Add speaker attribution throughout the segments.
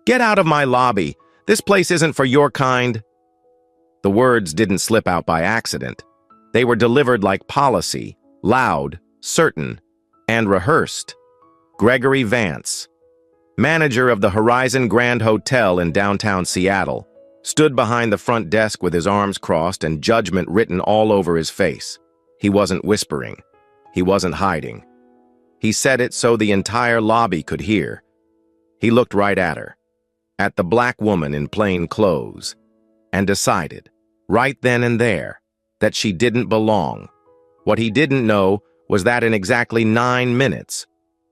Speaker 1: "Get out of my lobby! This place isn't for your kind!" The words didn't slip out by accident. They were delivered like policy, loud, certain, and rehearsed. Gregory Vance, manager of the Horizon Grand Hotel in downtown Seattle, stood behind the front desk with his arms crossed and judgment written all over his face. He wasn't whispering. He wasn't hiding. He said it so the entire lobby could hear. He looked right at her, at the black woman in plain clothes, and decided, right then and there, that she didn't belong. What he didn't know was that in exactly 9 minutes,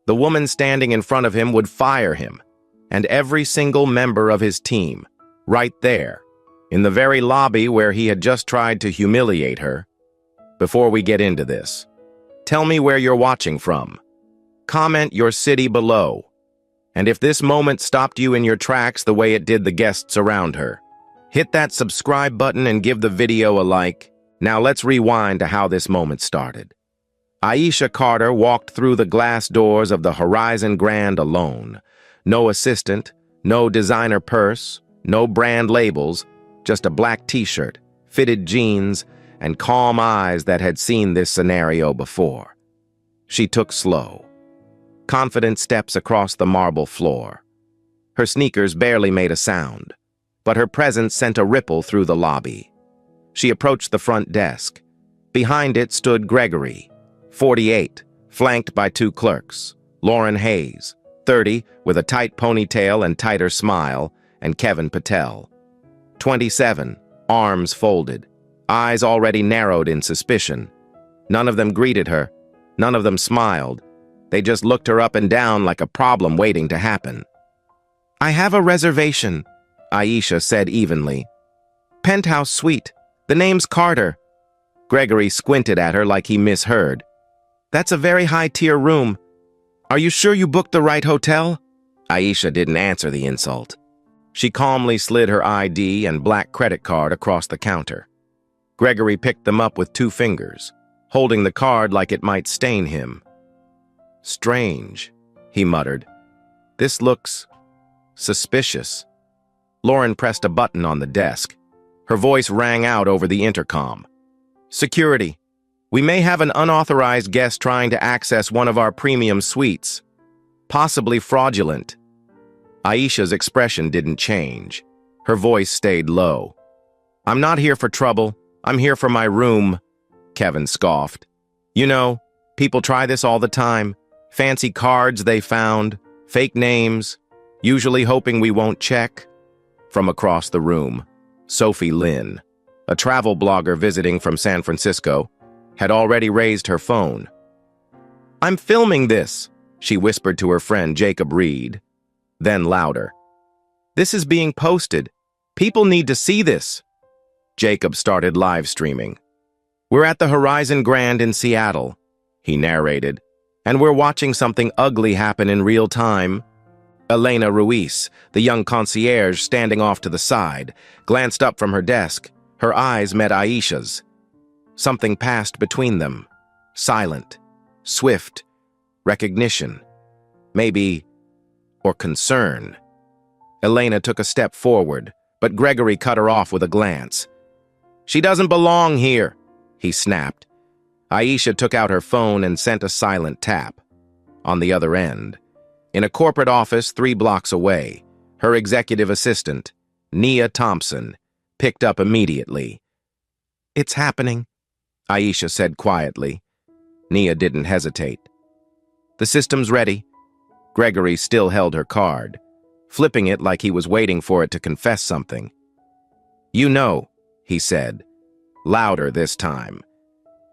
Speaker 1: the woman standing in front of him would fire him, and every single member of his team, right there, in the very lobby where he had just tried to humiliate her. Before we get into this, tell me where you're watching from. Comment your city below. And if this moment stopped you in your tracks the way it did the guests around her, hit that subscribe button and give the video a like. Now let's rewind to how this moment started. Aisha Carter walked through the glass doors of the Horizon Grand alone. No assistant, no designer purse, no brand labels, just a black t-shirt, fitted jeans, and calm eyes that had seen this scenario before. She took slow, confident steps across the marble floor. Her sneakers barely made a sound, but her presence sent a ripple through the lobby. She approached the front desk. Behind it stood Gregory, 48, flanked by 2 clerks, Lauren Hayes, 30, with a tight ponytail and tighter smile, and Kevin Patel, 27, arms folded, eyes already narrowed in suspicion. None of them greeted her. None of them smiled. They just looked her up and down like a problem waiting to happen. "I have a reservation," Aisha said evenly. "Penthouse suite. The name's Carter." Gregory squinted at her like he misheard. "That's a very high-tier room. Are you sure you booked the right hotel?" Aisha didn't answer the insult. She calmly slid her ID and black credit card across the counter. Gregory picked them up with 2 fingers, holding the card like it might stain him. "Strange," he muttered. "This looks suspicious." Lauren pressed a button on the desk. Her voice rang out over the intercom. "Security. We may have an unauthorized guest trying to access one of our premium suites. Possibly fraudulent." Aisha's expression didn't change. Her voice stayed low. "I'm not here for trouble. I'm here for my room," Kevin scoffed. "You know, people try this all the time. Fancy cards they found, fake names, usually hoping we won't check." From across the room, Sophie Lynn, a travel blogger visiting from San Francisco, had already raised her phone. "I'm filming this," she whispered to her friend Jacob Reed. Then louder, "This is being posted. People need to see this." Jacob started live streaming. "We're at the Horizon Grand in Seattle," he narrated, "and we're watching something ugly happen in real time." Elena Ruiz, the young concierge standing off to the side, glanced up from her desk. Her eyes met Aisha's. Something passed between them. Silent, swift, recognition, maybe, or concern. Elena took a step forward, but Gregory cut her off with a glance. "She doesn't belong here," he snapped. Aisha took out her phone and sent a silent tap. On the other end, in a corporate office 3 blocks away, her executive assistant, Nia Thompson, picked up immediately. "It's happening," Aisha said quietly. Nia didn't hesitate. "The system's ready." Gregory still held her card, flipping it like he was waiting for it to confess something. "You know," he said, louder this time.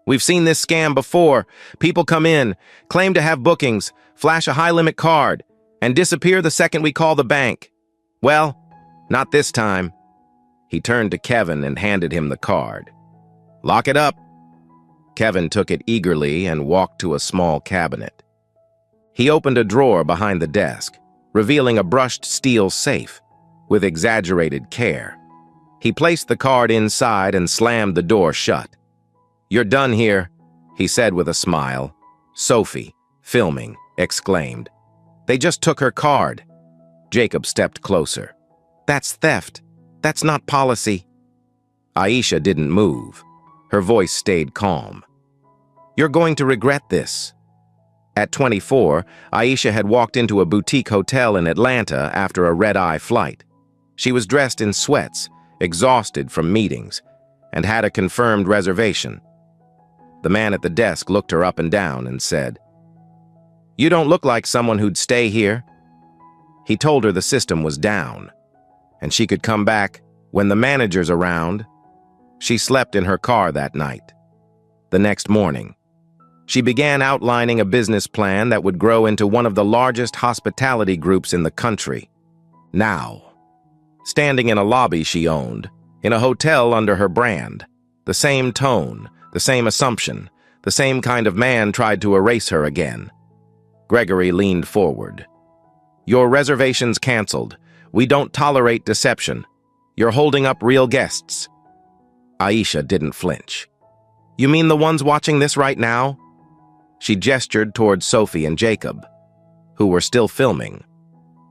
Speaker 1: "We've seen this scam before. People come in, claim to have bookings, flash a high-limit card, and disappear the second we call the bank. Well, not this time." He turned to Kevin and handed him the card. "Lock it up." Kevin took it eagerly and walked to a small cabinet. He opened a drawer behind the desk, revealing a brushed steel safe with exaggerated care. He placed the card inside and slammed the door shut. "You're done here," he said with a smile. Sophie, filming, exclaimed, "They just took her card." Jacob stepped closer. That's theft. That's not policy. Aisha didn't move. Her voice stayed calm. You're going to regret this. At 24, Aisha had walked into a boutique hotel in Atlanta after a red-eye flight. She was dressed in sweats, exhausted from meetings, and had a confirmed reservation. The man at the desk looked her up and down and said, "You don't look like someone who'd stay here." He told her the system was down, and she could come back when the manager's around. She slept in her car that night. The next morning, she began outlining a business plan that would grow into one of the largest hospitality groups in the country. Now, standing in a lobby she owned, in a hotel under her brand, the same tone, the same assumption, the same kind of man tried to erase her again. Gregory leaned forward. "Your reservation's canceled. We don't tolerate deception. You're holding up real guests." Aisha didn't flinch. "You mean the ones watching this right now?" She gestured toward Sophie and Jacob, who were still filming.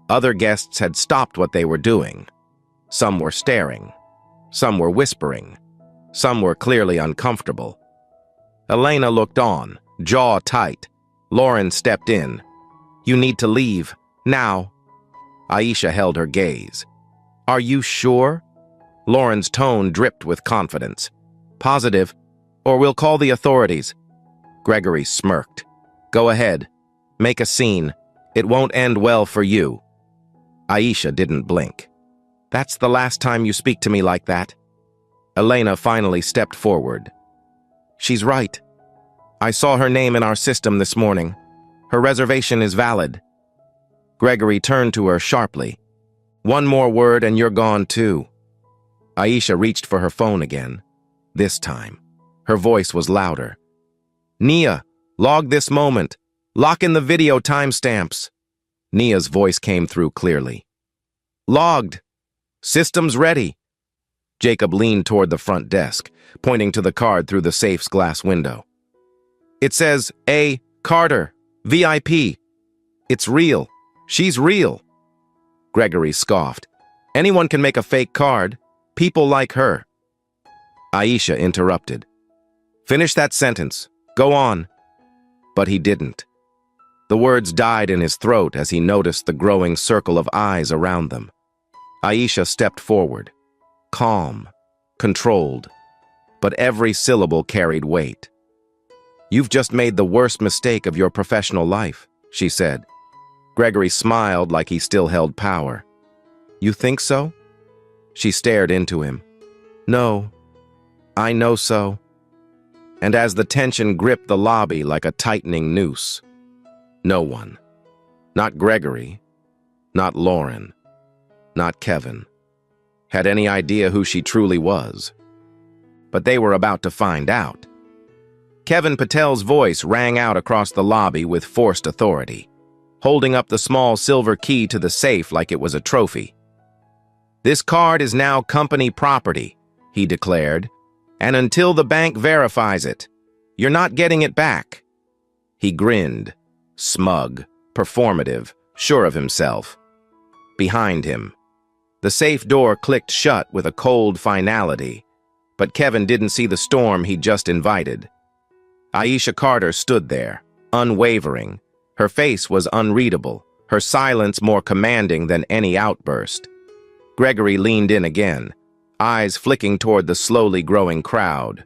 Speaker 1: Other guests had stopped what they were doing. Some were staring. Some were whispering. Some were clearly uncomfortable. Elena looked on, jaw tight. Lauren stepped in. "You need to leave, now." Aisha held her gaze. "Are you sure?" Lauren's tone dripped with confidence. "Positive, or we'll call the authorities." Gregory smirked. "Go ahead. Make a scene. It won't end well for you." Aisha didn't blink. "That's the last time you speak to me like that." Elena finally stepped forward. "She's right. I saw her name in our system this morning. Her reservation is valid." Gregory turned to her sharply. "One more word and you're gone too." Aisha reached for her phone again. This time, her voice was louder. "Nia, log this moment. Lock in the video timestamps." Nia's voice came through clearly. "Logged. System's ready." Jacob leaned toward the front desk, pointing to the card through the safe's glass window. "It says A. Carter, VIP. It's real. She's real." Gregory scoffed. "Anyone can make a fake card. People like her." Aisha interrupted. "Finish that sentence. Go on." But he didn't. The words died in his throat as he noticed the growing circle of eyes around them. Aisha stepped forward, calm, controlled, but every syllable carried weight. "You've just made the worst mistake of your professional life," she said. Gregory smiled like he still held power. "You think so?" She stared into him. "No, I know so." And as the tension gripped the lobby like a tightening noose, no one, not Gregory, not Lauren, not Kevin, had any idea who she truly was. But they were about to find out. Kevin Patel's voice rang out across the lobby with forced authority, holding up the small silver key to the safe like it was a trophy. "This card is now company property," he declared, "and until the bank verifies it, you're not getting it back." He grinned, smug, performative, sure of himself. Behind him, the safe door clicked shut with a cold finality, but Kevin didn't see the storm he'd just invited. Aisha Carter stood there, unwavering. Her face was unreadable, her silence more commanding than any outburst. Gregory leaned in again, eyes flicking toward the slowly growing crowd.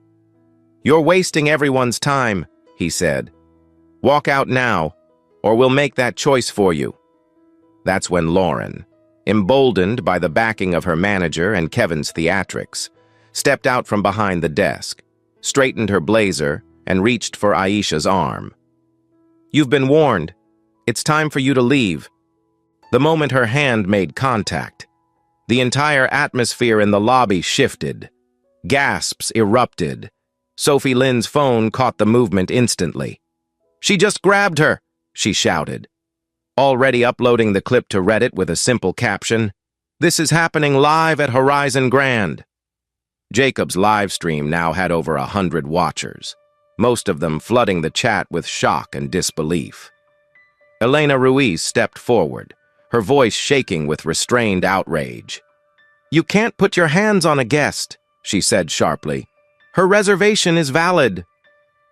Speaker 1: "You're wasting everyone's time," he said. "Walk out now, or we'll make that choice for you." That's when Lauren, emboldened by the backing of her manager and Kevin's theatrics, stepped out from behind the desk, straightened her blazer, and reached for Aisha's arm. "You've been warned. It's time for you to leave." The moment her hand made contact, the entire atmosphere in the lobby shifted. Gasps erupted. Sophie Lynn's phone caught the movement instantly. "She just grabbed her," she shouted. Already uploading the clip to Reddit with a simple caption, "This is happening live at Horizon Grand." Jacob's live stream now had over 100 watchers, most of them flooding the chat with shock and disbelief. Elena Ruiz stepped forward, her voice shaking with restrained outrage. "You can't put your hands on a guest," she said sharply. "Her reservation is valid."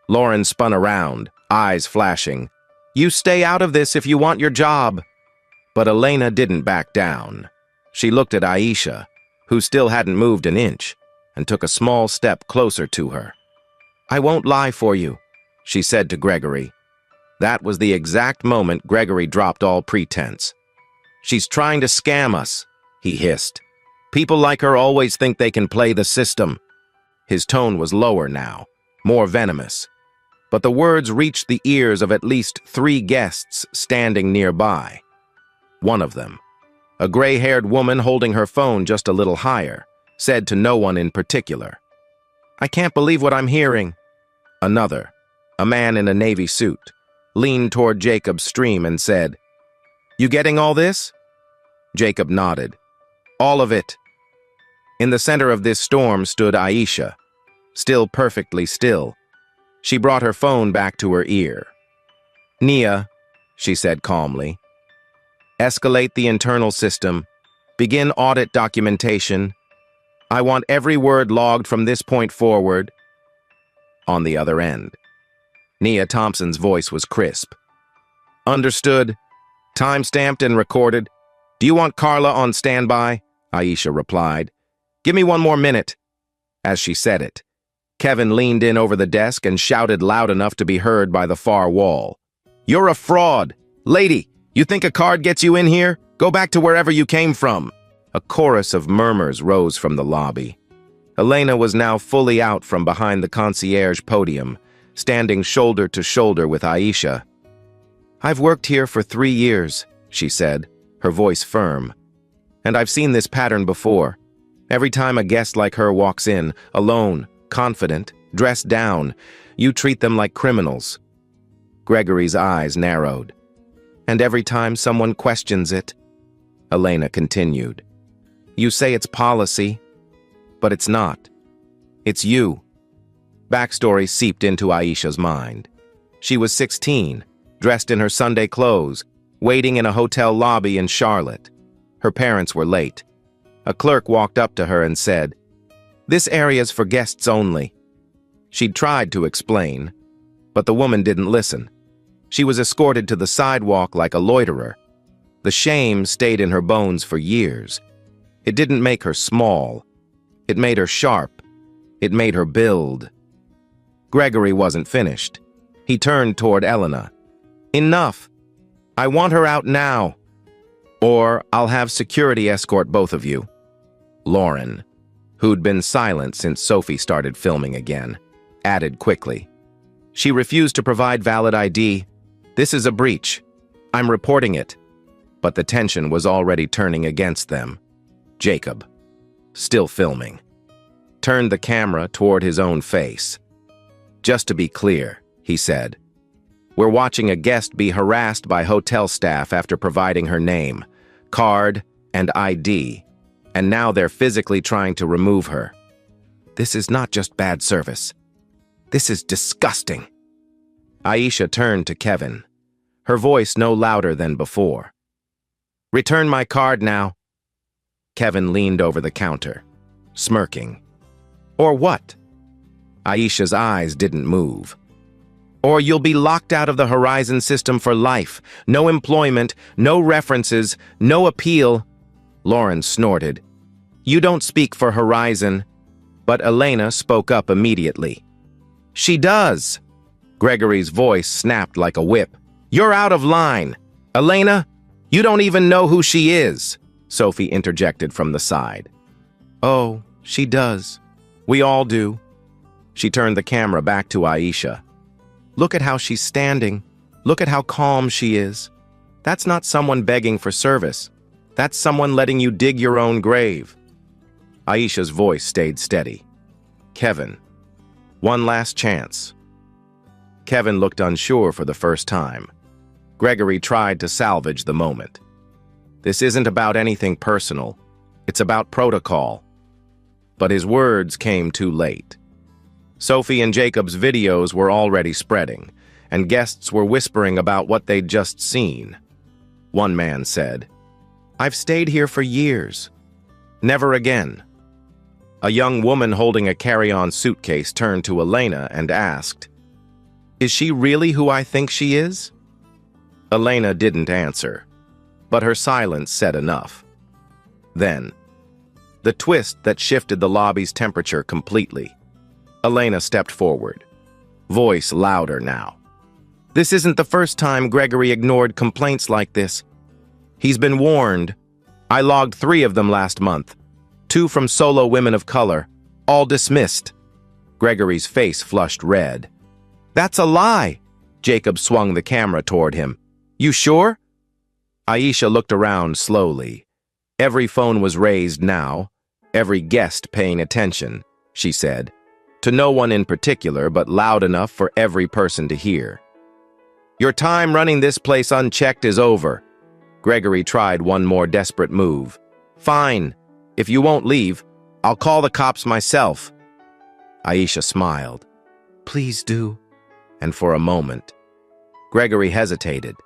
Speaker 1: Lauren spun around, eyes flashing. "You stay out of this if you want your job." But Elena didn't back down. She looked at Aisha, who still hadn't moved an inch, and took a small step closer to her. "I won't lie for you," she said to Gregory. That was the exact moment Gregory dropped all pretense. "She's trying to scam us," he hissed. "People like her always think they can play the system." His tone was lower now, more venomous. But the words reached the ears of at least 3 guests standing nearby. One of them, a gray-haired woman holding her phone just a little higher, said to no one in particular, "I can't believe what I'm hearing." Another, a man in a navy suit, leaned toward Jacob's stream and said, "You getting all this?" Jacob nodded. "All of it." In the center of this storm stood Aisha, still perfectly still. She brought her phone back to her ear. "Nia," she said calmly, "escalate the internal system. Begin audit documentation. I want every word logged from this point forward." On the other end, Nia Thompson's voice was crisp. "Understood. Time-stamped and recorded. Do you want Carla on standby?" Aisha replied. "Give me 1 more minute." As she said it, Kevin leaned in over the desk and shouted loud enough to be heard by the far wall. "You're a fraud! Lady, you think a card gets you in here? Go back to wherever you came from." A chorus of murmurs rose from the lobby. Elena was now fully out from behind the concierge podium, standing shoulder to shoulder with Aisha. "I've worked here for 3 years," she said, her voice firm. "And I've seen this pattern before. Every time a guest like her walks in, alone, confident, dressed down, you treat them like criminals." Gregory's eyes narrowed. "And every time someone questions it," Elena continued, "you say it's policy, but it's not. It's you." Backstory seeped into Aisha's mind. She was 16, dressed in her Sunday clothes, waiting in a hotel lobby in Charlotte. Her parents were late. A clerk walked up to her and said, "This area's for guests only." She'd tried to explain, but the woman didn't listen. She was escorted to the sidewalk like a loiterer. The shame stayed in her bones for years. It didn't make her small. It made her sharp. It made her build. Gregory wasn't finished. He turned toward Elena. "Enough. I want her out now. Or I'll have security escort both of you." Lauren, who'd been silent since Sophie started filming again, added quickly, "She refused to provide valid ID. This is a breach. I'm reporting it." But the tension was already turning against them. Jacob, still filming, turned the camera toward his own face. "Just to be clear," he said, "we're watching a guest be harassed by hotel staff after providing her name, card, and ID, and now they're physically trying to remove her. This is not just bad service. This is disgusting." Aisha turned to Kevin, her voice no louder than before. "Return my card now." Kevin leaned over the counter, smirking. "Or what?" Aisha's eyes didn't move. "Or you'll be locked out of the Horizon system for life. No employment, no references, no appeal." Lauren snorted. "You don't speak for Horizon." But Elena spoke up immediately. "She does." Gregory's voice snapped like a whip. "You're out of line. Elena, you don't even know who she is," Sophie interjected from the side. "Oh, she does. We all do." She turned the camera back to Aisha. "Look at how she's standing. Look at how calm she is. That's not someone begging for service. That's someone letting you dig your own grave." Aisha's voice stayed steady. "Kevin, one last chance." Kevin looked unsure for the first time. Gregory tried to salvage the moment. "This isn't about anything personal. It's about protocol." But his words came too late. Sophie and Jacob's videos were already spreading, and guests were whispering about what they'd just seen. One man said, I've stayed here for years. Never again. A young woman holding a carry-on suitcase turned to Elena and asked, "Is she really who I think she is?" Elena didn't answer, but her silence said enough. Then, the twist that shifted the lobby's temperature completely. Elena stepped forward, voice louder now. "This isn't the first time Gregory ignored complaints like this. He's been warned. I logged 3 of them last month. 2 from solo women of color, all dismissed." Gregory's face flushed red. "That's a lie!" Jacob swung the camera toward him. "You sure?" Aisha looked around slowly. Every phone was raised now, every guest paying attention, she said, to no one in particular, but loud enough for every person to hear. "Your time running this place unchecked is over." Gregory tried one more desperate move. "Fine. If you won't leave, I'll call the cops myself." Aisha smiled. "Please do." And for a moment, Gregory hesitated,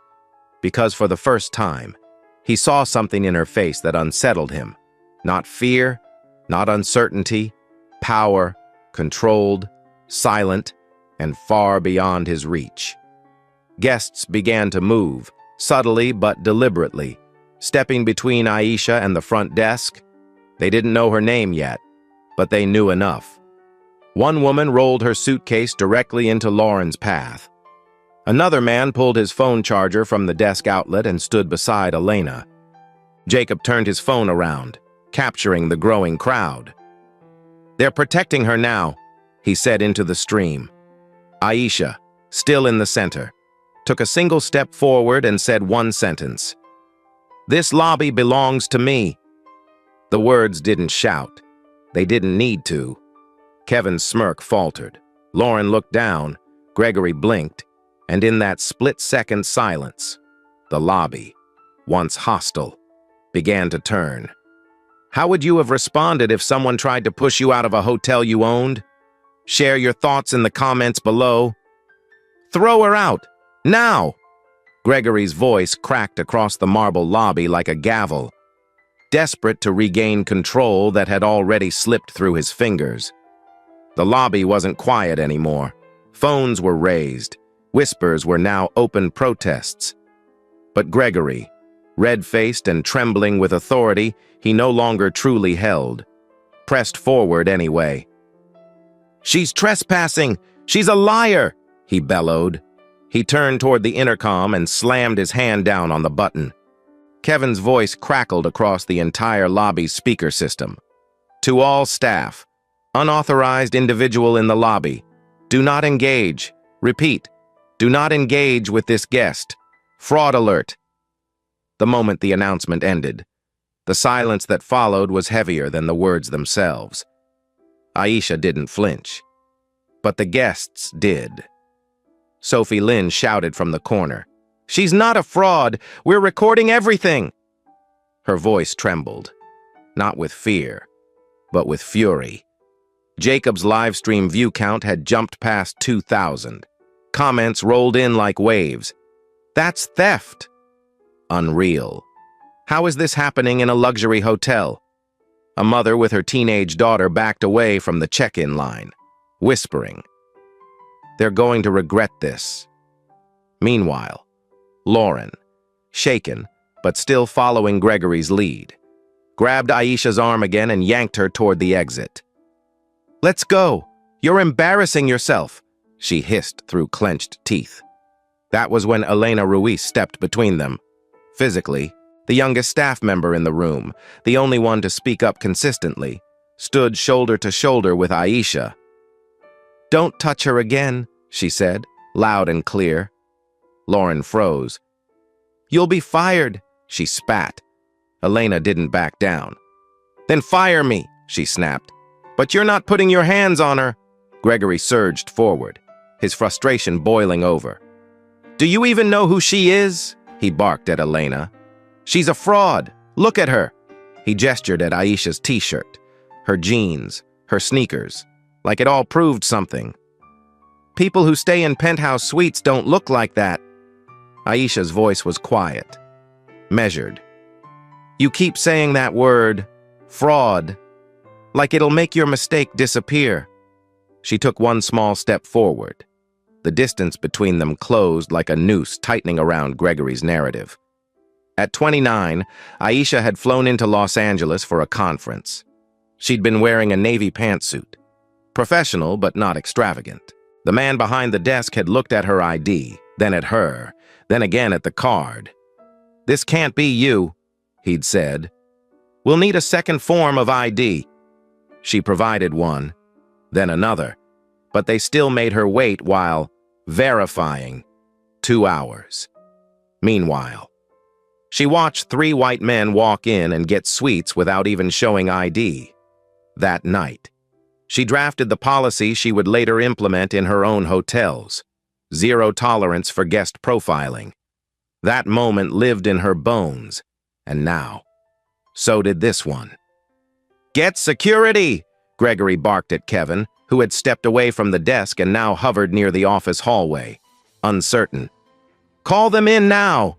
Speaker 1: because for the first time, he saw something in her face that unsettled him. Not fear, not uncertainty, power, controlled, silent, and far beyond his reach. Guests began to move, subtly but deliberately, stepping between Aisha and the front desk. They didn't know her name yet, but they knew enough. One woman rolled her suitcase directly into Lauren's path. Another man pulled his phone charger from the desk outlet and stood beside Elena. Jacob turned his phone around, capturing the growing crowd. "They're protecting her now," he said into the stream. Aisha, still in the center, took a single step forward and said one sentence. "This lobby belongs to me." The words didn't shout. They didn't need to. Kevin's smirk faltered. Lauren looked down, Gregory blinked, and in that split-second silence, the lobby, once hostile, began to turn. How would you have responded if someone tried to push you out of a hotel you owned? Share your thoughts in the comments below. "Throw her out! Now!" Gregory's voice cracked across the marble lobby like a gavel, desperate to regain control that had already slipped through his fingers. The lobby wasn't quiet anymore. Phones were raised. Whispers were now open protests. But Gregory, red-faced and trembling with authority he no longer truly held, pressed forward anyway. "She's trespassing! She's a liar!" he bellowed. He turned toward the intercom and slammed his hand down on the button. Kevin's voice crackled across the entire lobby's speaker system. "To all staff, unauthorized individual in the lobby, do not engage. Repeat, do not engage with this guest. Fraud alert." The moment the announcement ended, the silence that followed was heavier than the words themselves. Aisha didn't flinch, but the guests did. Sophie Lynn shouted from the corner, "She's not a fraud! We're recording everything!" Her voice trembled, not with fear, but with fury. Jacob's live stream view count had jumped past 2,000. Comments rolled in like waves. "That's theft!" Unreal. How is this happening in a luxury hotel? A mother with her teenage daughter backed away from the check-in line, whispering, "They're going to regret this." Meanwhile, Lauren, shaken but still following Gregory's lead, grabbed Aisha's arm again and yanked her toward the exit. "Let's go! You're embarrassing yourself!" she hissed through clenched teeth. That was when Elena Ruiz stepped between them. Physically, the youngest staff member in the room, the only one to speak up consistently, stood shoulder to shoulder with Aisha. "Don't touch her again," she said, loud and clear. Lauren froze. "You'll be fired," she spat. Elena didn't back down. "Then fire me," she snapped. "But you're not putting your hands on her." Gregory surged forward, his frustration boiling over. "Do you even know who she is?" he barked at Elena. "She's a fraud. Look at her." He gestured at Aisha's t-shirt, her jeans, her sneakers, like it all proved something. "People who stay in penthouse suites don't look like that." Aisha's voice was quiet, measured. You keep saying that word, fraud, like it'll make your mistake disappear. She took one small step forward. The distance between them closed like a noose tightening around Gregory's narrative. At 29, Aisha had flown into Los Angeles for a conference. She'd been wearing a navy pantsuit. Professional, but not extravagant. The man behind the desk had looked at her ID, then at her, then again at the card. "This can't be you," he'd said. "We'll need a second form of ID." She provided one, then another, but they still made her wait while verifying. 2 hours. Meanwhile, she watched 3 white men walk in and get sweets without even showing ID. That night, she drafted the policy she would later implement in her own hotels. Zero tolerance for guest profiling. That moment lived in her bones, and now, so did this one. "Get security!" Gregory barked at Kevin, who had stepped away from the desk and now hovered near the office hallway, uncertain. "Call them in now!"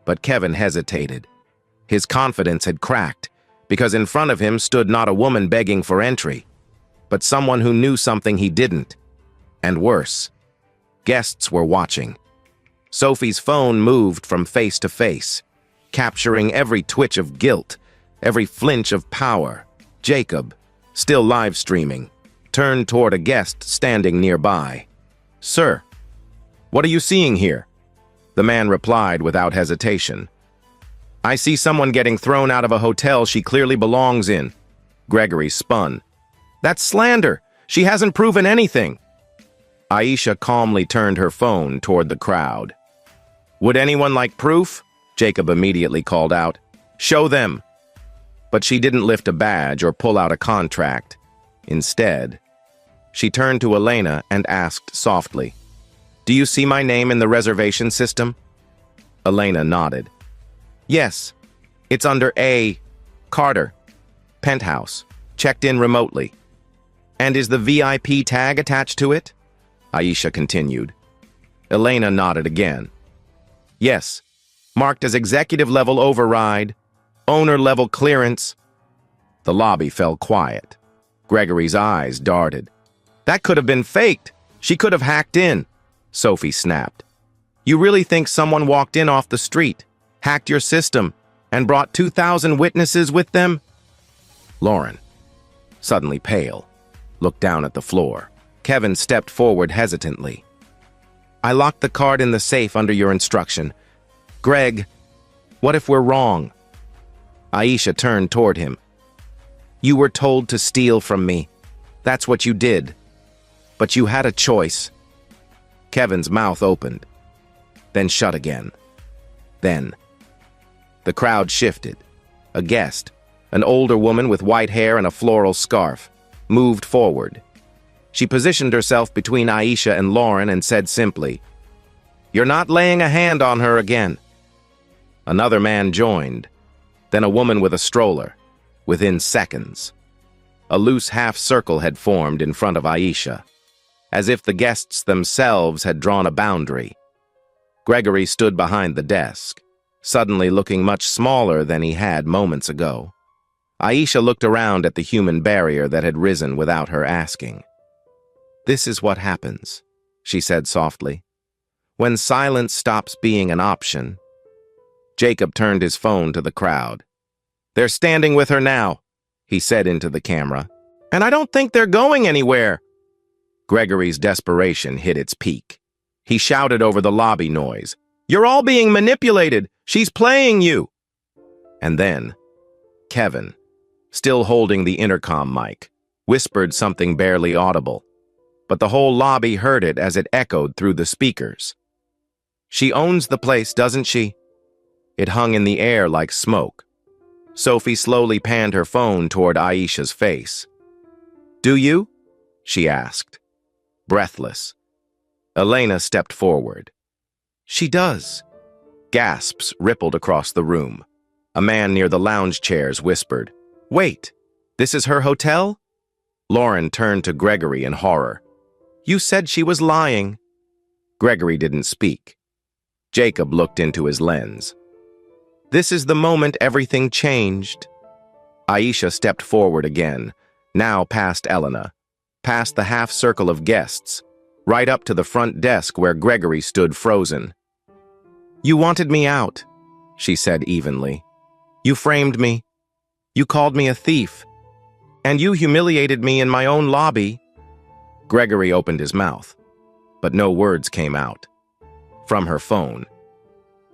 Speaker 1: But Kevin hesitated. His confidence had cracked, because in front of him stood not a woman begging for entry, but someone who knew something he didn't. And worse, guests were watching. Sophie's phone moved from face to face, capturing every twitch of guilt, every flinch of power. Jacob, still live streaming, turned toward a guest standing nearby. "Sir, what are you seeing here?" The man replied without hesitation. "I see someone getting thrown out of a hotel she clearly belongs in." Gregory spun. "That's slander. She hasn't proven anything." Aisha calmly turned her phone toward the crowd. "Would anyone like proof?" Jacob immediately called out. "Show them." But she didn't lift a badge or pull out a contract. Instead, she turned to Elena and asked softly, "Do you see my name in the reservation system?" Elena nodded. "Yes, it's under A. Carter, penthouse, checked in remotely." "And is the VIP tag attached to it?" Aisha continued. Elena nodded again. "Yes, marked as executive level override, owner level clearance." The lobby fell quiet. Gregory's eyes darted. "That could have been faked. She could have hacked in." Sophie snapped. "You really think someone walked in off the street, hacked your system, and brought 2,000 witnesses with them?" Lauren, suddenly pale, looked down at the floor. Kevin stepped forward hesitantly. "I locked the card in the safe under your instruction. Greg, what if we're wrong?" Aisha turned toward him. "You were told to steal from me. That's what you did. But you had a choice." Kevin's mouth opened, then shut again. Then, the crowd shifted. A guest, an older woman with white hair and a floral scarf, moved forward. She positioned herself between Aisha and Lauren and said simply, "You're not laying a hand on her again." Another man joined, then a woman with a stroller, within seconds. A loose half-circle had formed in front of Aisha, as if the guests themselves had drawn a boundary. Gregory stood behind the desk, suddenly looking much smaller than he had moments ago. Aisha looked around at the human barrier that had risen without her asking. "This is what happens," she said softly, "when silence stops being an option." Jacob turned his phone to the crowd. "They're standing with her now," he said into the camera. "And I don't think they're going anywhere." Gregory's desperation hit its peak. He shouted over the lobby noise, "You're all being manipulated! She's playing you!" And then, Kevin, still holding the intercom mic, whispered something barely audible, but the whole lobby heard it as it echoed through the speakers. "She owns the place, doesn't she?" It hung in the air like smoke. Sophie slowly panned her phone toward Aisha's face. "Do you?" she asked, breathless. Elena stepped forward. "She does." Gasps rippled across the room. A man near the lounge chairs whispered, "Wait, this is her hotel?" Lauren turned to Gregory in horror. "You said she was lying." Gregory didn't speak. Jacob looked into his lens. This is the moment everything changed. Aisha stepped forward again, now past Elena, past the half-circle of guests, right up to the front desk where Gregory stood frozen. "You wanted me out," she said evenly. "You framed me. You called me a thief. And you humiliated me in my own lobby." Gregory opened his mouth, but no words came out. From her phone,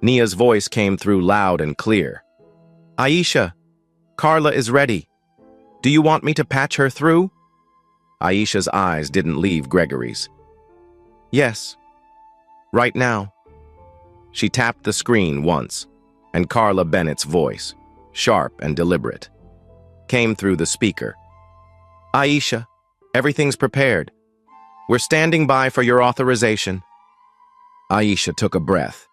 Speaker 1: Nia's voice came through loud and clear. "Aisha, Carla is ready. Do you want me to patch her through?" Aisha's eyes didn't leave Gregory's. "Yes. Right now." She tapped the screen once, and Carla Bennett's voice, sharp and deliberate, came through the speaker. "Aisha, everything's prepared. We're standing by for your authorization." Aisha took a breath.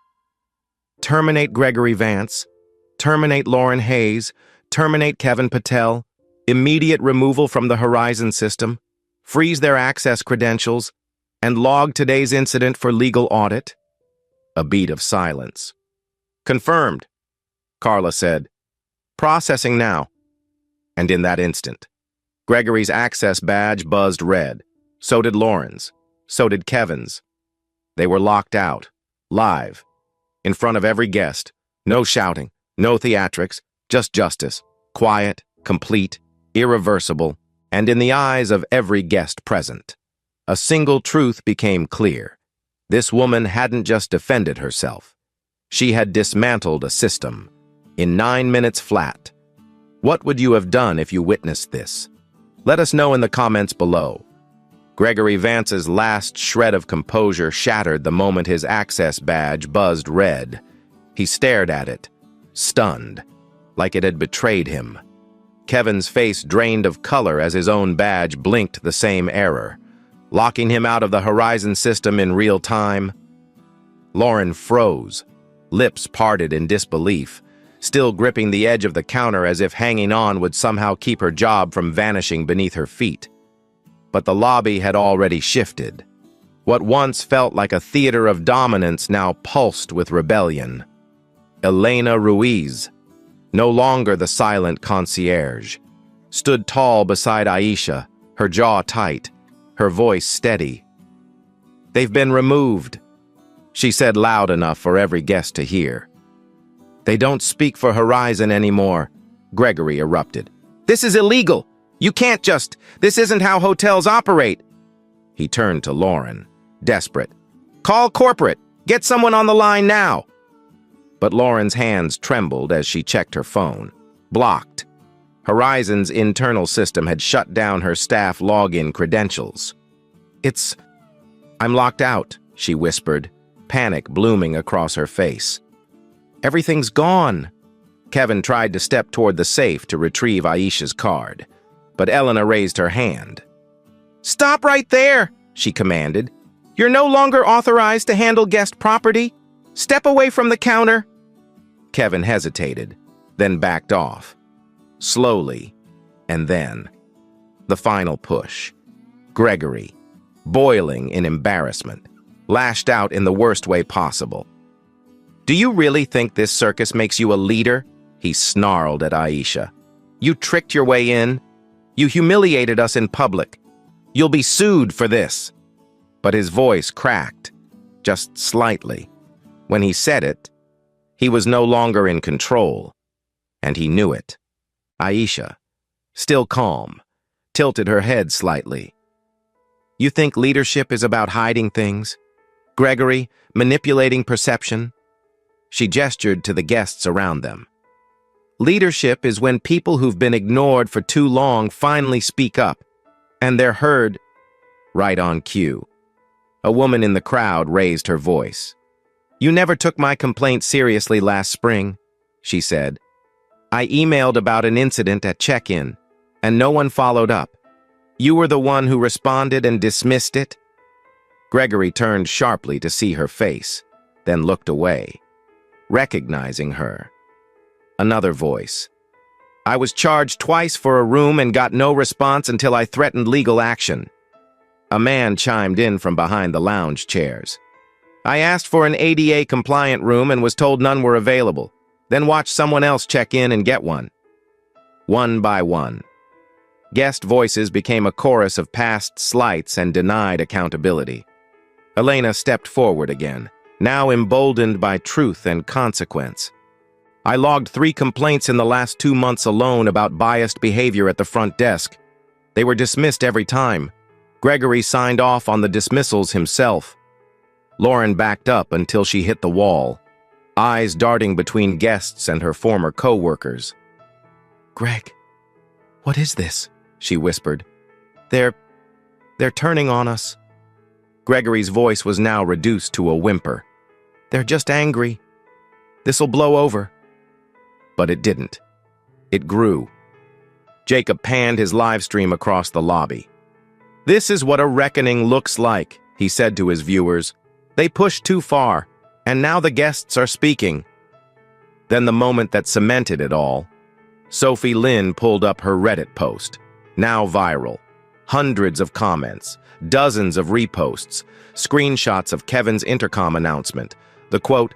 Speaker 1: "Terminate Gregory Vance. Terminate Lauren Hayes. Terminate Kevin Patel. Immediate removal from the Horizon system. Freeze their access credentials. And log today's incident for legal audit." A beat of silence. "Confirmed," Carla said. "Processing now." And in that instant, Gregory's access badge buzzed red. So did Lauren's. So did Kevin's. They were locked out, live, in front of every guest. No shouting, no theatrics, just justice. Quiet, complete, irreversible, and in the eyes of every guest present. A single truth became clear. This woman hadn't just defended herself. She had dismantled a system. In 9 minutes flat. What would you have done if you witnessed this? Let us know in the comments below. Gregory Vance's last shred of composure shattered the moment his access badge buzzed red. He stared at it, stunned, like it had betrayed him. Kevin's face drained of color as his own badge blinked the same error, locking him out of the Horizon system in real time. Lauren froze, lips parted in disbelief, still gripping the edge of the counter as if hanging on would somehow keep her job from vanishing beneath her feet. But the lobby had already shifted. What once felt like a theater of dominance now pulsed with rebellion. Elena Ruiz, no longer the silent concierge, stood tall beside Aisha, her jaw tight, her voice steady. "They've been removed," she said loud enough for every guest to hear. "They don't speak for Horizon anymore," Gregory erupted. "This is illegal. You can't just. This isn't how hotels operate." He turned to Lauren, desperate. "Call corporate. Get someone on the line now." But Lauren's hands trembled as she checked her phone. Blocked. Horizon's internal system had shut down her staff login credentials. I'm locked out," she whispered, panic blooming across her face. "Everything's gone." Kevin tried to step toward the safe to retrieve Aisha's card, but Elena raised her hand. "Stop right there," she commanded. "You're no longer authorized to handle guest property. Step away from the counter." Kevin hesitated, then backed off. Slowly, and then the final push. Gregory, boiling in embarrassment, lashed out in the worst way possible. "Do you really think this circus makes you a leader?" he snarled at Aisha. "You tricked your way in. You humiliated us in public. You'll be sued for this." But his voice cracked, just slightly. When he said it, he was no longer in control, and he knew it. Aisha, still calm, tilted her head slightly. "You think leadership is about hiding things? Gregory, manipulating perception?" She gestured to the guests around them. "Leadership is when people who've been ignored for too long finally speak up, and they're heard." Right on cue. A woman in the crowd raised her voice. "You never took my complaint seriously last spring," she said. "I emailed about an incident at check-in, and no one followed up. You were the one who responded and dismissed it." Gregory turned sharply to see her face, then looked away, recognizing her. Another voice. "I was charged twice for a room and got no response until I threatened legal action." A man chimed in from behind the lounge chairs. "I asked for an ADA-compliant room and was told none were available. Then watch someone else check in and get one. One by one. Guest voices became a chorus of past slights and denied accountability. Elena stepped forward again, now emboldened by truth and consequence. I logged 3 complaints in the last 2 months alone about biased behavior at the front desk. They were dismissed every time. Gregory signed off on the dismissals himself. Lauren backed up until she hit the wall, eyes darting between guests and her former co-workers. "Greg, what is this?" she whispered. They're turning on us." Gregory's voice was now reduced to a whimper. "They're just angry. This'll blow over." But it didn't. It grew. Jacob panned his live stream across the lobby. "This is what a reckoning looks like," he said to his viewers. "They pushed too far, and now the guests are speaking." Then the moment that cemented it all, Sophie Lynn pulled up her Reddit post, now viral. Hundreds of comments, dozens of reposts, screenshots of Kevin's intercom announcement. The quote,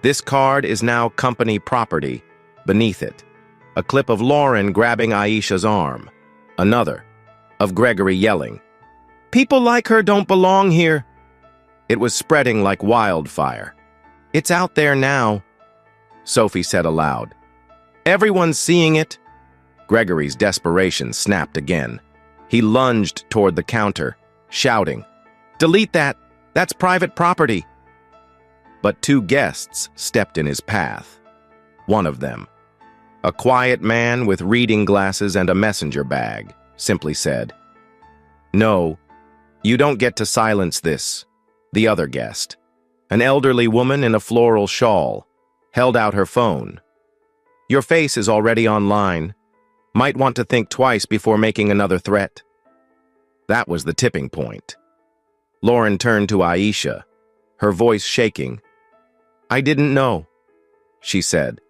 Speaker 1: "This card is now company property," beneath it. A clip of Lauren grabbing Aisha's arm. Another, of Gregory yelling, "People like her don't belong here." It was spreading like wildfire. "It's out there now," Sophie said aloud. "Everyone's seeing it." Gregory's desperation snapped again. He lunged toward the counter, shouting, "Delete that! That's private property!" But 2 guests stepped in his path. One of them, a quiet man with reading glasses and a messenger bag, simply said, "No, you don't get to silence this." The other guest, an elderly woman in a floral shawl, held out her phone. "Your face is already online. Might want to think twice before making another threat." That was the tipping point. Lauren turned to Aisha, her voice shaking. "I didn't know," she said.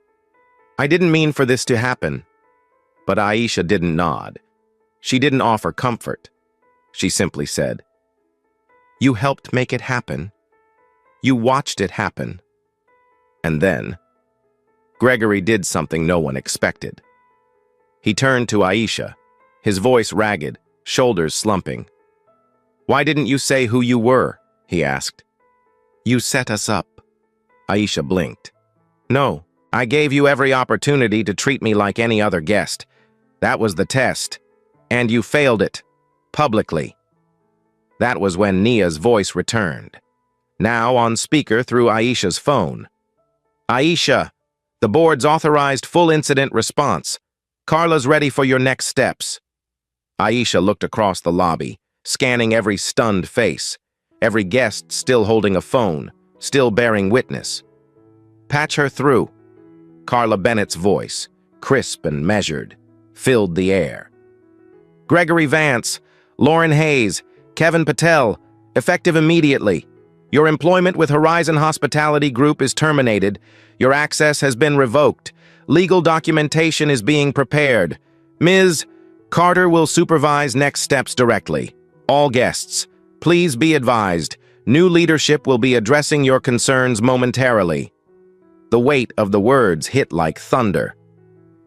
Speaker 1: "I didn't mean for this to happen." But Aisha didn't nod. She didn't offer comfort. She simply said, "You helped make it happen. You watched it happen." And then, Gregory did something no one expected. He turned to Aisha, his voice ragged, shoulders slumping. "Why didn't you say who you were?" he asked. "You set us up." Aisha blinked. "No, I gave you every opportunity to treat me like any other guest. That was the test. And you failed it. Publicly." That was when Nia's voice returned, now on speaker through Aisha's phone. "Aisha, the board's authorized full incident response. Carla's ready for your next steps." Aisha looked across the lobby, scanning every stunned face, every guest still holding a phone, still bearing witness. "Patch her through." Carla Bennett's voice, crisp and measured, filled the air. "Gregory Vance, Lauren Hayes, Kevin Patel, effective immediately. Your employment with Horizon Hospitality Group is terminated. Your access has been revoked. Legal documentation is being prepared. Ms. Carter will supervise next steps directly. All guests, please be advised, new leadership will be addressing your concerns momentarily." The weight of the words hit like thunder.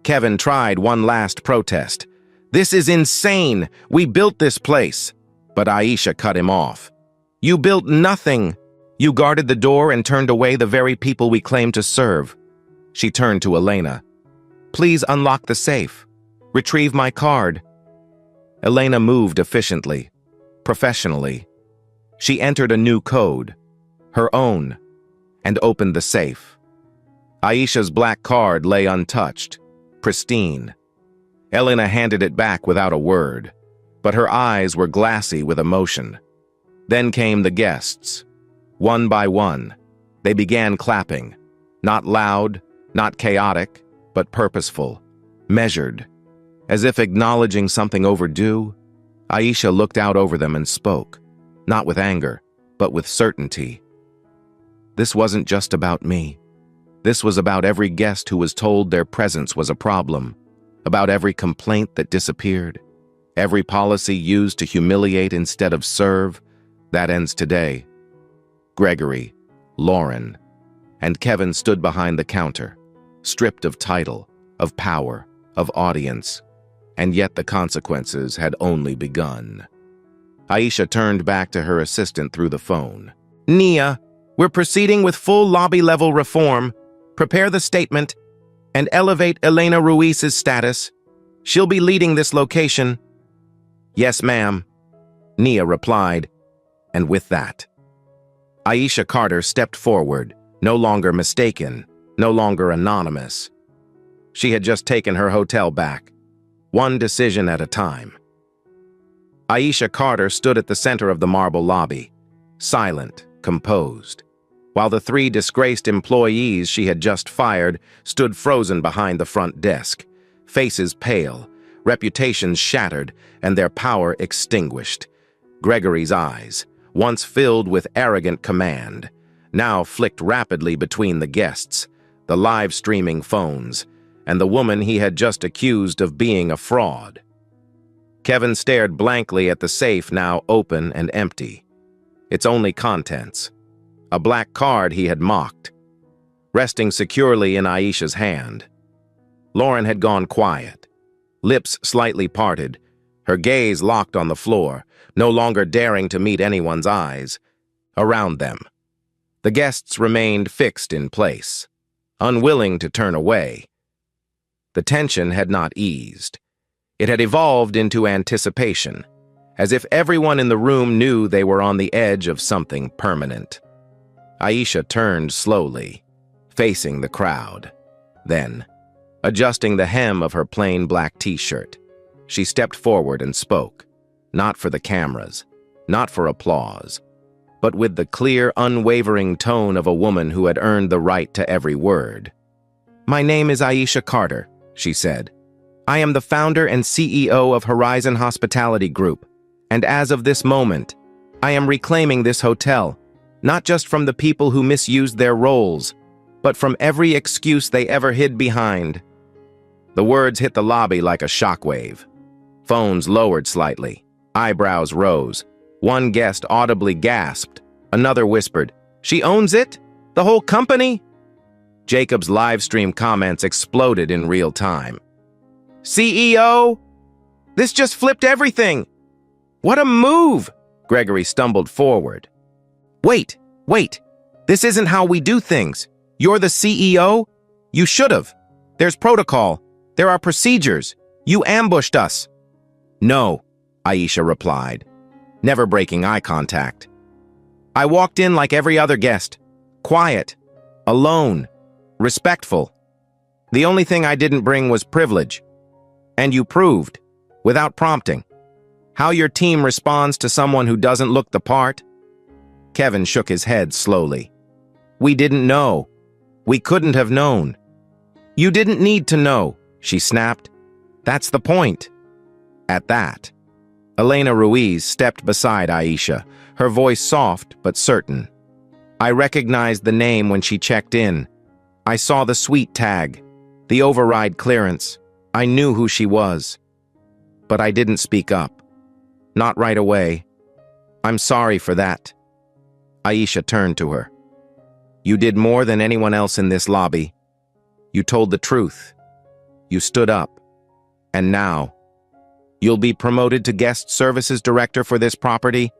Speaker 1: Kevin tried one last protest. "This is insane. We built this place." But Aisha cut him off. "You built nothing. You guarded the door and turned away the very people we claim to serve." She turned to Elena. "Please unlock the safe. Retrieve my card." Elena moved efficiently, professionally. She entered a new code, her own, and opened the safe. Aisha's black card lay untouched, pristine. Elena handed it back without a word, but her eyes were glassy with emotion. Then came the guests. One by one, they began clapping, not loud, not chaotic, but purposeful, measured. As if acknowledging something overdue, Aisha looked out over them and spoke, not with anger, but with certainty. "This wasn't just about me. This was about every guest who was told their presence was a problem, about every complaint that disappeared, every policy used to humiliate instead of serve. That ends today." Gregory, Lauren, and Kevin stood behind the counter, stripped of title, of power, of audience, and yet the consequences had only begun. Aisha turned back to her assistant through the phone. "Nia, we're proceeding with full lobby-level reform. Prepare the statement and elevate Elena Ruiz's status. She'll be leading this location." "Yes, ma'am," Nia replied, and with that, Aisha Carter stepped forward, no longer mistaken, no longer anonymous. She had just taken her hotel back, one decision at a time. Aisha Carter stood at the center of the marble lobby, silent, composed, while the 3 disgraced employees she had just fired stood frozen behind the front desk, faces pale, reputations shattered, and their power extinguished. Gregory's eyes, once filled with arrogant command, now flicked rapidly between the guests, the live-streaming phones, and the woman he had just accused of being a fraud. Kevin stared blankly at the safe now open and empty. Its only contents, a black card he had mocked, resting securely in Aisha's hand. Lauren had gone quiet, lips slightly parted, her gaze locked on the floor, no longer daring to meet anyone's eyes around them. The guests remained fixed in place, unwilling to turn away. The tension had not eased. It had evolved into anticipation, as if everyone in the room knew they were on the edge of something permanent. Aisha turned slowly, facing the crowd. Then, adjusting the hem of her plain black t-shirt, she stepped forward and spoke, not for the cameras, not for applause, but with the clear, unwavering tone of a woman who had earned the right to every word. "My name is Aisha Carter," she said. "I am the founder and CEO of Horizon Hospitality Group, and as of this moment, I am reclaiming this hotel, not just from the people who misused their roles, but from every excuse they ever hid behind." The words hit the lobby like a shockwave. Phones lowered slightly, eyebrows rose. One guest audibly gasped. Another whispered, "She owns it? The whole company?" Jacob's live stream comments exploded in real time. "CEO? This just flipped everything! What a move!" Gregory stumbled forward. Wait. This isn't how we do things. You're the CEO? You should've. There's protocol. There are procedures. You ambushed us." "No," Aisha replied, never breaking eye contact. "I walked in like every other guest. Quiet. Alone. Respectful. The only thing I didn't bring was privilege. And you proved, without prompting, how your team responds to someone who doesn't look the part." Kevin shook his head slowly. "We didn't know. We couldn't have known." "You didn't need to know," she snapped. "That's the point." At that, Elena Ruiz stepped beside Aisha, her voice soft but certain. "I recognized the name when she checked in. I saw the suite tag, the override clearance. I knew who she was. But I didn't speak up. Not right away. I'm sorry for that." Aisha turned to her. "You did more than anyone else in this lobby. You told the truth. You stood up. And now, you'll be promoted to guest services director for this property,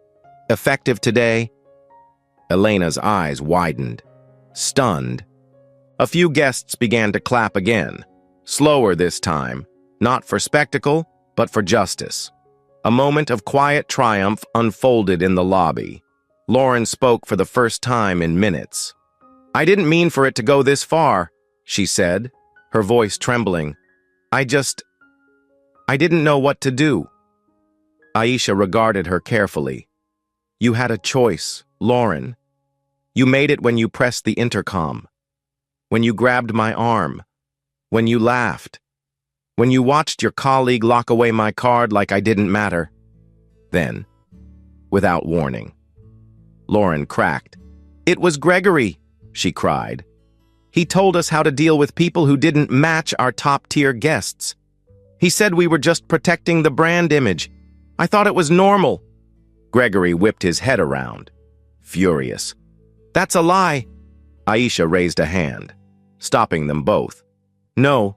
Speaker 1: effective today." Elena's eyes widened, stunned. A few guests began to clap again, slower this time, not for spectacle, but for justice. A moment of quiet triumph unfolded in the lobby. Lauren spoke for the first time in minutes. "I didn't mean for it to go this far," she said, her voice trembling. I didn't know what to do." Aisha regarded her carefully. "You had a choice, Lauren. You made it when you pressed the intercom, when you grabbed my arm, when you laughed, when you watched your colleague lock away my card like I didn't matter." Then, without warning, Lauren cracked. "It was Gregory," she cried. "He told us how to deal with people who didn't match our top-tier guests. He said we were just protecting the brand image. I thought it was normal." Gregory whipped his head around, furious. "That's a lie." Aisha raised a hand, stopping them both. No,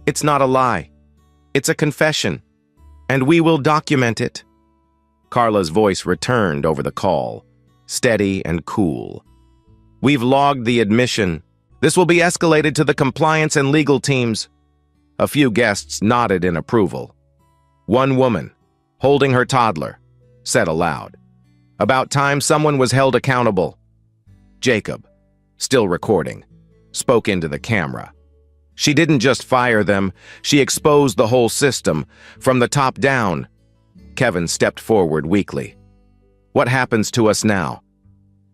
Speaker 1: it's not a lie. It's a confession, and we will document it. Carla's voice returned over the call, steady and cool. We've logged the admission. This will be escalated to the compliance and legal teams. A few guests nodded in approval. One woman, holding her toddler, said aloud, "About time someone was held accountable." Jacob, still recording, spoke into the camera. She didn't just fire them, she exposed the whole system, from the top down. Kevin stepped forward weakly. What happens to us now?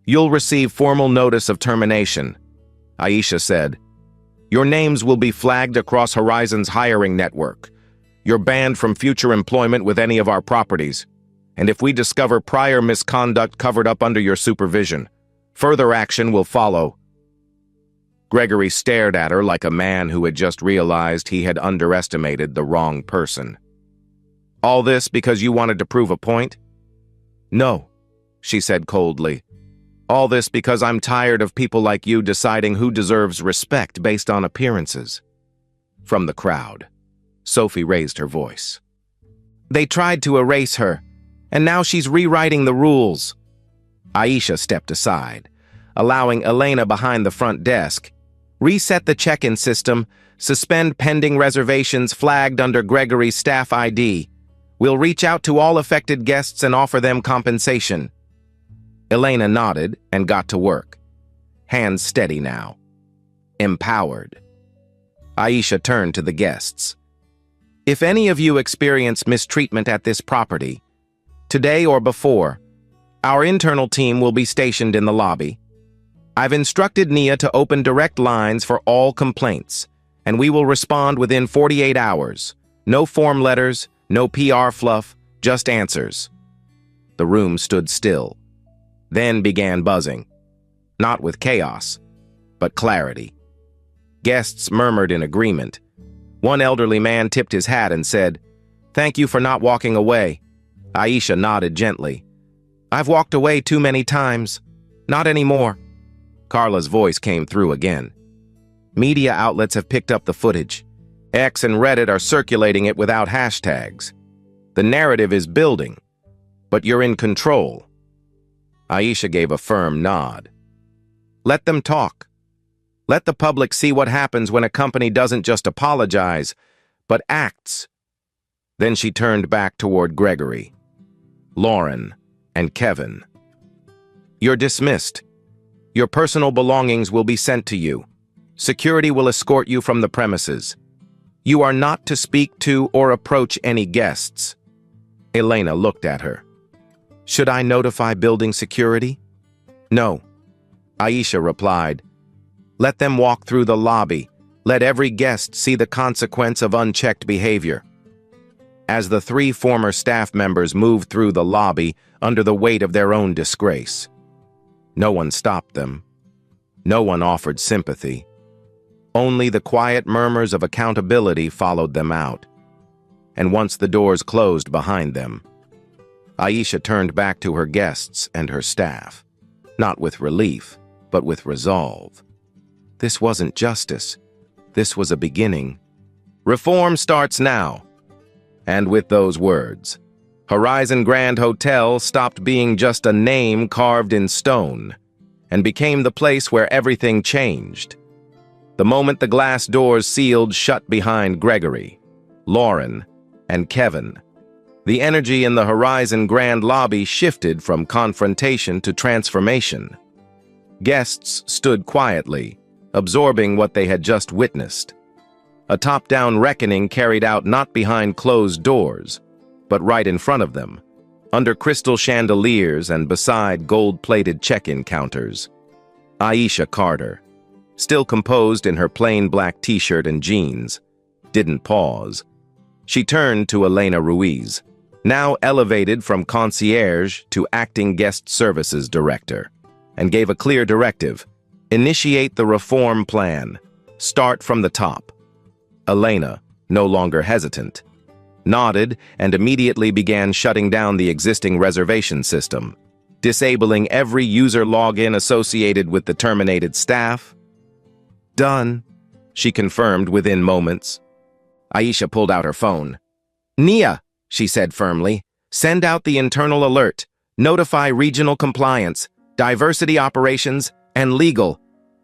Speaker 1: You'll receive formal notice of termination, Aisha said. Your names will be flagged across Horizon's hiring network. You're banned from future employment with any of our properties. And if we discover prior misconduct covered up under your supervision, further action will follow. Gregory stared at her like a man who had just realized he had underestimated the wrong person. All this because you wanted to prove a point? No, she said coldly. All this because I'm tired of people like you deciding who deserves respect based on appearances. From the crowd, Sophie raised her voice. They tried to erase her, and now she's rewriting the rules. Aisha stepped aside, allowing Elena behind the front desk. Reset the check-in system, suspend pending reservations flagged under Gregory's staff ID. We'll reach out to all affected guests and offer them compensation. Elena nodded and got to work. Hands steady now. Empowered. Aisha turned to the guests. If any of you experience mistreatment at this property, today or before, our internal team will be stationed in the lobby. I've instructed Nia to open direct lines for all complaints, and we will respond within 48 hours. No form letters, no PR fluff, just answers. The room stood still, then began buzzing. Not with chaos, but clarity. Guests murmured in agreement. One elderly man tipped his hat and said, "Thank you for not walking away." Aisha nodded gently. "I've walked away too many times. Not anymore." Carla's voice came through again. Media outlets have picked up the footage. X and Reddit are circulating it without hashtags. The narrative is building, but you're in control. Aisha gave a firm nod. Let them talk. Let the public see what happens when a company doesn't just apologize, but acts. Then she turned back toward Gregory, Lauren, and Kevin. You're dismissed. Your personal belongings will be sent to you. Security will escort you from the premises. You are not to speak to or approach any guests. Elena looked at her. Should I notify building security? No. Aisha replied. Let them walk through the lobby. Let every guest see the consequence of unchecked behavior. As the 3 former staff members moved through the lobby under the weight of their own disgrace, no one stopped them. No one offered sympathy. Only the quiet murmurs of accountability followed them out. And once the doors closed behind them, Aisha turned back to her guests and her staff, not with relief, but with resolve. This wasn't justice. This was a beginning. Reform starts now. And with those words, Horizon Grand Hotel stopped being just a name carved in stone and became the place where everything changed. The moment the glass doors sealed shut behind Gregory, Lauren, and Kevin, the energy in the Horizon Grand lobby shifted from confrontation to transformation. Guests stood quietly, absorbing what they had just witnessed. A top-down reckoning carried out not behind closed doors, but right in front of them, under crystal chandeliers and beside gold-plated check-in counters. Aisha Carter, still composed in her plain black t-shirt and jeans, didn't pause. She turned to Elena Ruiz, now elevated from concierge to acting guest services director, and gave a clear directive. Initiate the reform plan. Start from the top. Elena, no longer hesitant, nodded and immediately began shutting down the existing reservation system, disabling every user login associated with the terminated staff. Done, she confirmed within moments. Aisha pulled out her phone. "Nia," she said firmly, "send out the internal alert. Notify regional compliance, diversity operations, and legal.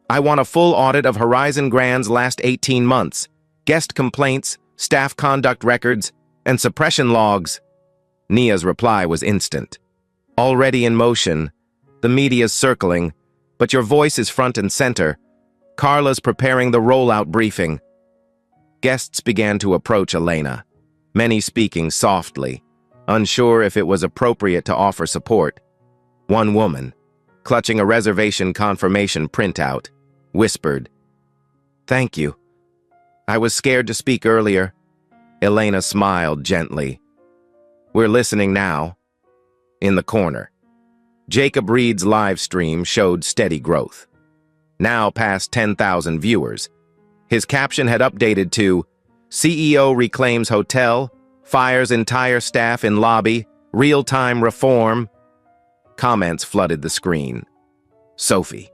Speaker 1: I want a full audit of Horizon Grand's last 18 months, guest complaints, staff conduct records, and suppression logs." Nia's reply was instant. "Already in motion. The media's circling, but your voice is front and center. Carla's preparing the rollout briefing." Guests began to approach Elena, many speaking softly, unsure if it was appropriate to offer support. One woman, clutching a reservation confirmation printout, whispered, "Thank you. I was scared to speak earlier." Elena smiled gently. "We're listening now." In the corner, Jacob Reed's live stream showed steady growth. Now past 10,000 viewers. His caption had updated to, "CEO reclaims hotel, fires entire staff in lobby, real-time reform." Comments flooded the screen. Sophie,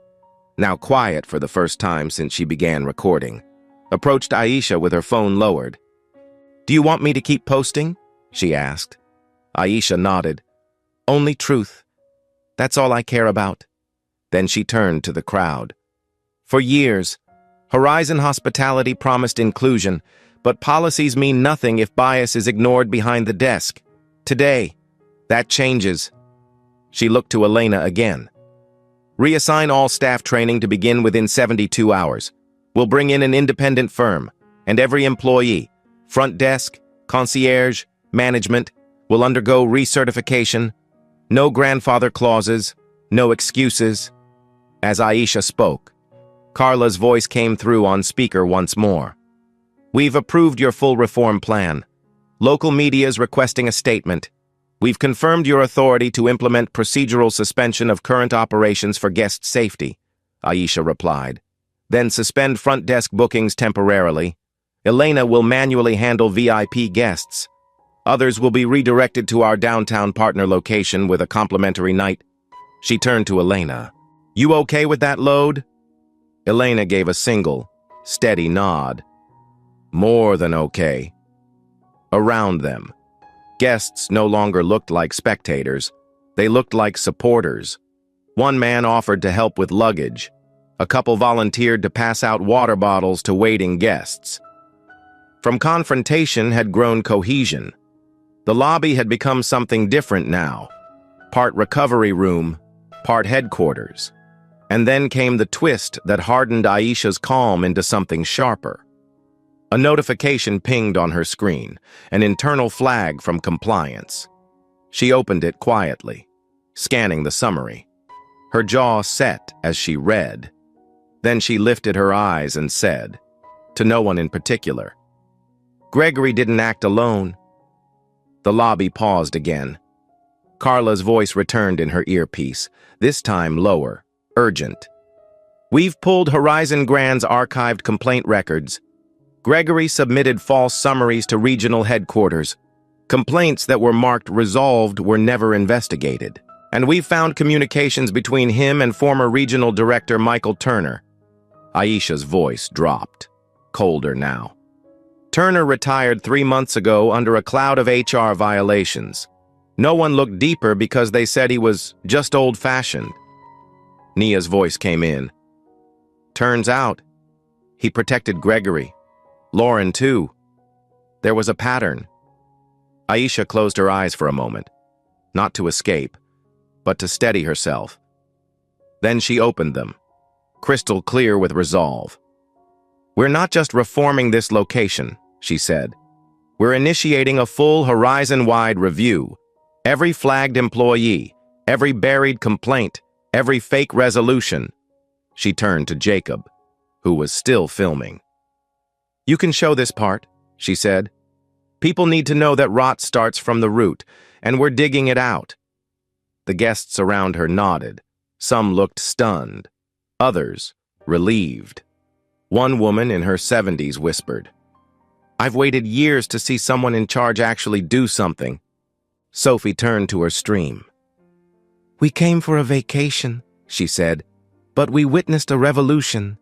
Speaker 1: now quiet for the first time since she began recording, approached Aisha with her phone lowered. "Do you want me to keep posting?" she asked. Aisha nodded. "Only truth. That's all I care about." Then she turned to the crowd. "For years, Horizon Hospitality promised inclusion, but policies mean nothing if bias is ignored behind the desk. Today, that changes." She looked to Elena again. "Reassign all staff training to begin within 72 hours. We'll bring in an independent firm, and every employee, front desk, concierge, management, will undergo recertification. No grandfather clauses, no excuses." As Aisha spoke, Carla's voice came through on speaker once more. "We've approved your full reform plan. Local media's requesting a statement. We've confirmed your authority to implement procedural suspension of current operations for guest safety," Aisha replied. "Then suspend front desk bookings temporarily. Elena will manually handle VIP guests. Others will be redirected to our downtown partner location with a complimentary night." She turned to Elena. "You okay with that load?" Elena gave a single, steady nod. More than okay. Around them, guests no longer looked like spectators. They looked like supporters. One man offered to help with luggage. A couple volunteered to pass out water bottles to waiting guests. From confrontation had grown cohesion. The lobby had become something different now. Part recovery room, part headquarters. And then came the twist that hardened Aisha's calm into something sharper. A notification pinged on her screen, an internal flag from compliance. She opened it quietly, scanning the summary. Her jaw set as she read. Then she lifted her eyes and said, to no one in particular, "Gregory didn't act alone." The lobby paused again. Carla's voice returned in her earpiece, this time lower, urgent. "We've pulled Horizon Grand's archived complaint records. Gregory submitted false summaries to regional headquarters. Complaints that were marked resolved were never investigated. And we've found communications between him and former regional director Michael Turner." Aisha's voice dropped, colder now. "Turner retired 3 months ago under a cloud of HR violations. No one looked deeper because they said he was just old-fashioned." Nia's voice came in. "Turns out, he protected Gregory. Lauren, too. There was a pattern." Aisha closed her eyes for a moment, not to escape, but to steady herself. Then she opened them, crystal clear with resolve. "We're not just reforming this location," she said. "We're initiating a full Horizon-wide review. Every flagged employee, every buried complaint, every fake resolution." She turned to Jacob, who was still filming. "You can show this part," she said. "People need to know that rot starts from the root, and we're digging it out." The guests around her nodded. Some looked stunned, others relieved. One woman in her 70s whispered, "I've waited years to see someone in charge actually do something." Sophie turned to her stream. "We came for a vacation," she said, "but we witnessed a revolution."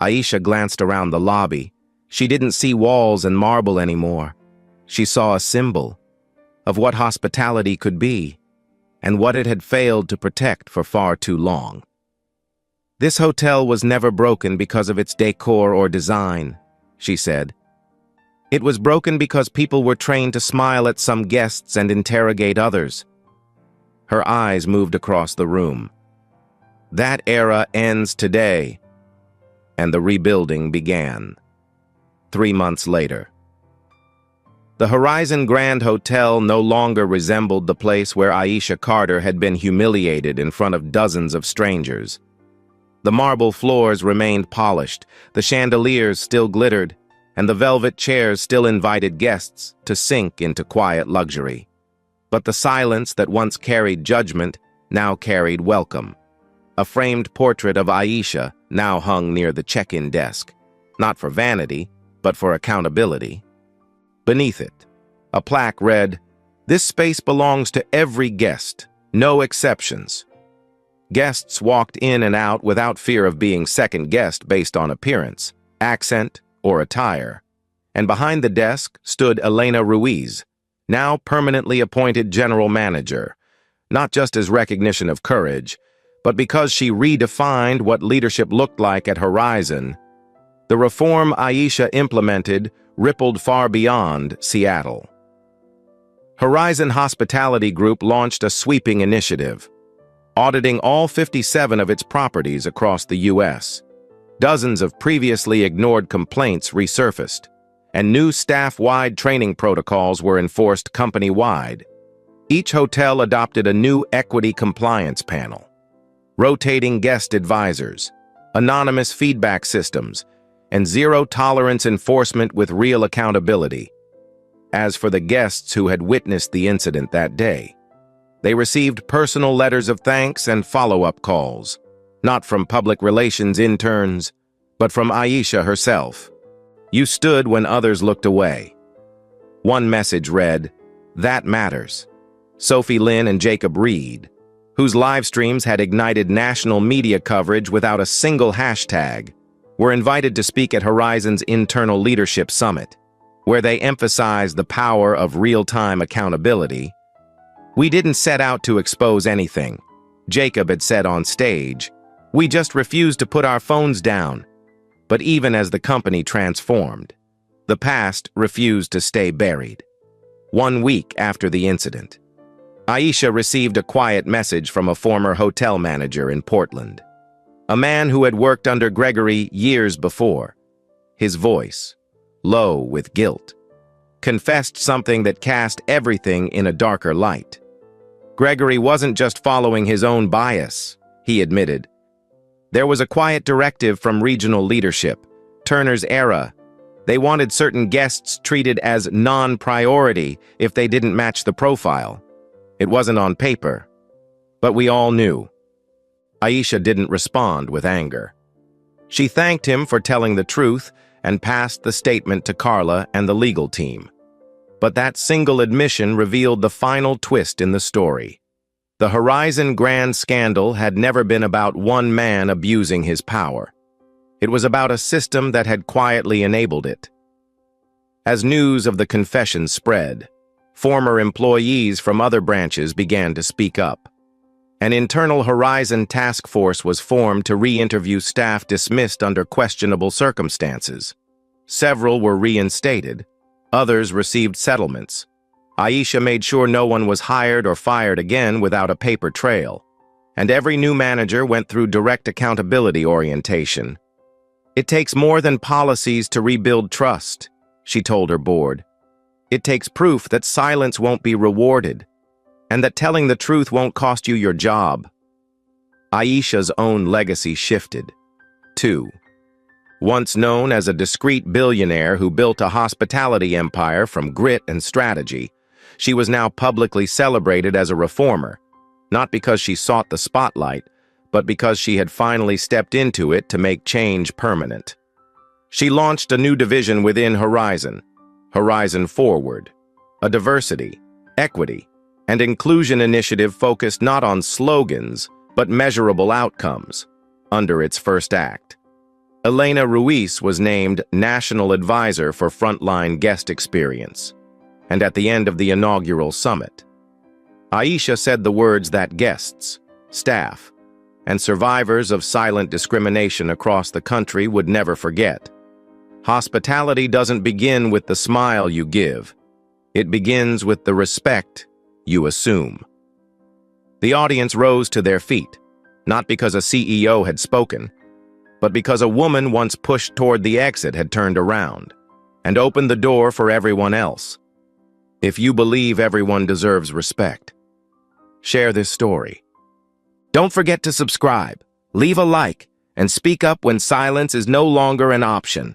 Speaker 1: Aisha glanced around the lobby. She didn't see walls and marble anymore. She saw a symbol of what hospitality could be and what it had failed to protect for far too long. This hotel was never broken because of its decor or design, she said. It was broken because people were trained to smile at some guests and interrogate others. Her eyes moved across the room. That era ends today, and the rebuilding began. 3 months later. The Horizon Grand Hotel no longer resembled the place where Aisha Carter had been humiliated in front of dozens of strangers. The marble floors remained polished, the chandeliers still glittered, and the velvet chairs still invited guests to sink into quiet luxury. But the silence that once carried judgment now carried welcome. A framed portrait of Aisha now hung near the check-in desk, not for vanity, but for accountability. Beneath it, a plaque read, "This space belongs to every guest, no exceptions." Guests walked in and out without fear of being second-guessed based on appearance, accent, or attire. And behind the desk stood Elena Ruiz, now permanently appointed general manager, not just as recognition of courage, but because she redefined what leadership looked like at Horizon. The reform Aisha implemented rippled far beyond Seattle. Horizon Hospitality Group launched a sweeping initiative, auditing all 57 of its properties across the U.S. Dozens of previously ignored complaints resurfaced, and new staff-wide training protocols were enforced company-wide. Each hotel adopted a new equity compliance panel, rotating guest advisors, anonymous feedback systems, and zero-tolerance enforcement with real accountability. As for the guests who had witnessed the incident that day, they received personal letters of thanks and follow-up calls, not from public relations interns, but from Aisha herself. "You stood when others looked away." One message read, "That matters." Sophie Lynn and Jacob Reed, whose live streams had ignited national media coverage without a single hashtag, were invited to speak at Horizon's Internal Leadership Summit, where they emphasized the power of real-time accountability. "We didn't set out to expose anything," Jacob had said on stage. "We just refused to put our phones down." But even as the company transformed, the past refused to stay buried. 1 week after the incident, Aisha received a quiet message from a former hotel manager in Portland, a man who had worked under Gregory years before. His voice, low with guilt, confessed something that cast everything in a darker light. Gregory wasn't just following his own bias, he admitted. There was a quiet directive from regional leadership, Turner's era. They wanted certain guests treated as non-priority if they didn't match the profile. It wasn't on paper, but we all knew. Aisha didn't respond with anger. She thanked him for telling the truth and passed the statement to Carla and the legal team. But that single admission revealed the final twist in the story. The Horizon Grand scandal had never been about one man abusing his power. It was about a system that had quietly enabled it. As news of the confession spread, former employees from other branches began to speak up. An internal Horizon task force was formed to re-interview staff dismissed under questionable circumstances. Several were reinstated. Others received settlements. Aisha made sure no one was hired or fired again without a paper trail. And every new manager went through direct accountability orientation. "It takes more than policies to rebuild trust," she told her board. "It takes proof that silence won't be rewarded, and that telling the truth won't cost you your job." Aisha's own legacy shifted. 2. Once known as a discreet billionaire who built a hospitality empire from grit and strategy, she was now publicly celebrated as a reformer, not because she sought the spotlight, but because she had finally stepped into it to make change permanent. She launched a new division within Horizon, Horizon Forward, a diversity, equity, and inclusion initiative focused not on slogans, but measurable outcomes, under its first act. Elena Ruiz was named National Advisor for Frontline Guest Experience, and at the end of the inaugural summit, Aisha said the words that guests, staff, and survivors of silent discrimination across the country would never forget. Hospitality doesn't begin with the smile you give. It begins with the respect you assume. The audience rose to their feet, not because a CEO had spoken, but because a woman once pushed toward the exit had turned around and opened the door for everyone else. If you believe everyone deserves respect, share this story. Don't forget to subscribe, leave a like, and speak up when silence is no longer an option.